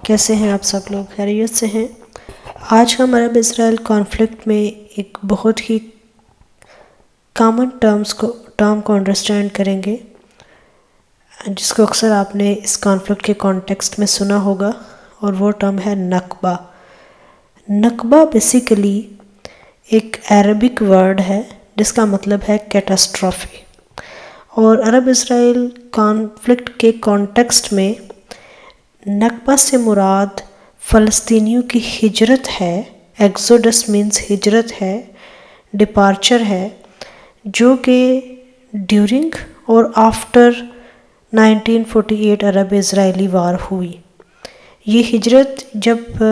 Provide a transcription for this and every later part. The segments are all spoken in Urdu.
کیسے ہیں آپ سب لوگ؟ خیریت سے ہیں؟ آج ہم عرب اسرائیل کانفلکٹ میں ایک بہت ہی کامن ٹرم کو انڈرسٹینڈ کریں گے، جس کو اکثر آپ نے اس کانفلکٹ کے کانٹیکسٹ میں سنا ہوگا، اور وہ ٹرم ہے نکبہ۔ نکبہ بیسیکلی ایک عربک ورڈ ہے جس کا مطلب ہے کیٹاسٹرافی، اور عرب اسرائیل کانفلکٹ کے کانٹیکسٹ میں نکبہ سے مراد فلسطینیوں کی ہجرت ہے۔ ایکسوڈس مینز ہجرت ہے، ڈپارچر ہے، جو کہ ڈیورنگ اور آفٹر 1948 عرب اسرائیلی وار ہوئی۔ یہ ہجرت جب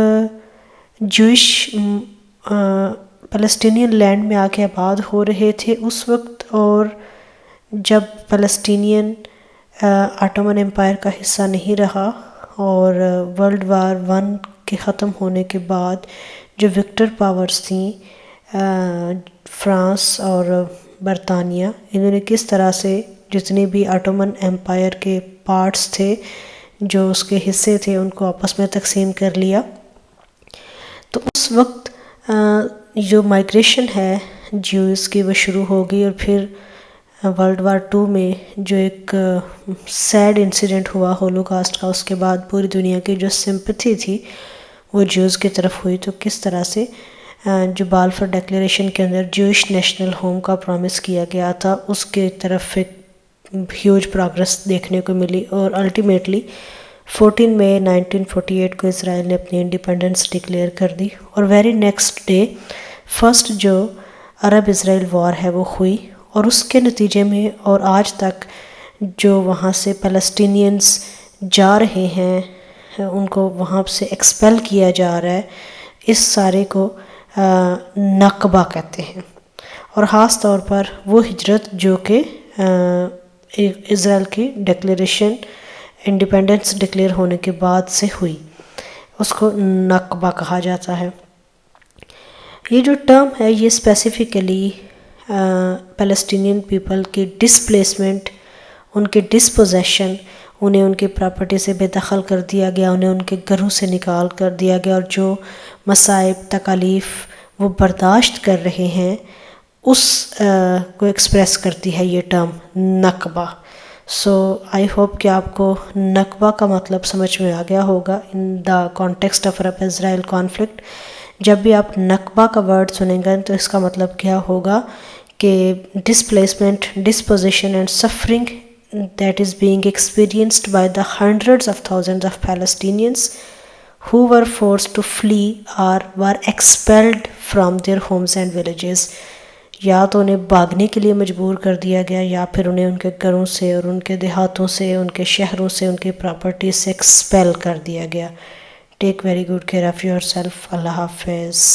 جوئش فلسطینین لینڈ میں آ کے آباد ہو رہے تھے اس وقت، اور جب فلسطینین آٹومن امپائر کا حصہ نہیں رہا، اور ورلڈ وار 1 کے ختم ہونے کے بعد جو وکٹر پاورز تھیں، فرانس اور برطانیہ، انہوں نے کس طرح سے جتنے بھی آٹومن امپائر کے پارٹس تھے، جو اس کے حصے تھے، ان کو آپس میں تقسیم کر لیا۔ تو اس وقت جو مائگریشن ہے جیوز کی وہ شروع ہو گئی، اور پھر ورلڈ وار 2 میں جو ایک سیڈ انسیڈنٹ ہوا ہولوکاسٹ کا، اس کے بعد پوری دنیا کی جو سمپتھی تھی وہ جیوز کی طرف ہوئی۔ تو کس طرح سے جو بالفور ڈیکلیریشن کے اندر جوئش نیشنل ہوم کا پرومس کیا گیا تھا، اس کے طرف ایک ہیوج پروگرس دیکھنے کو ملی، اور الٹیمیٹلی 14 مئی 1948 کو اسرائیل نے اپنی انڈیپینڈنس ڈکلیئر کر دی، اور ویری نیکسٹ ڈے فرسٹ جو عرب اسرائیل وار ہے وہ ہوئی، اور اس کے نتیجے میں اور آج تک جو وہاں سے پیلسٹینینز جا رہے ہیں، ان کو وہاں سے ایکسپیل کیا جا رہا ہے، اس سارے کو نکبہ کہتے ہیں۔ اور خاص طور پر وہ ہجرت جو کہ اسرائیل کی ڈکلیریشن انڈیپینڈنس ڈکلیئر ہونے کے بعد سے ہوئی، اس کو نکبہ کہا جاتا ہے۔ یہ جو ٹرم ہے یہ اسپیسیفکلی پیلسٹینین پیپل کی ڈسپلیسمنٹ، ان کے ڈسپوزیشن، انہیں ان کی پراپرٹی سے بے دخل کر دیا گیا، انہیں ان کے گھروں سے نکال کر دیا گیا، اور جو مصائب تکالیف وہ برداشت کر رہے ہیں اس کو ایکسپریس کرتی ہے یہ ٹرم نکبہ۔ سو آئی ہوپ کہ آپ کو نکبہ کا مطلب سمجھ میں آ گیا ہوگا in the context of Arab Israel conflict. جب بھی آپ نکبہ کا ورڈ سنیں گے تو اس کا مطلب کیا ہوگا کہ displacement, disposition and suffering that is being experienced by the hundreds of thousands of Palestinians who were forced to flee or were expelled from their homes and villages۔ یا تو انہیں بھاگنے کے لیے مجبور کر دیا گیا، یا پھر انہیں ان کے گھروں سے اور ان کے دیہاتوں سے، ان کے شہروں سے، ان کے پراپرٹی سے ایکسپیل کر دیا گیا۔ Take very good care of yourself. اللہ حافظ۔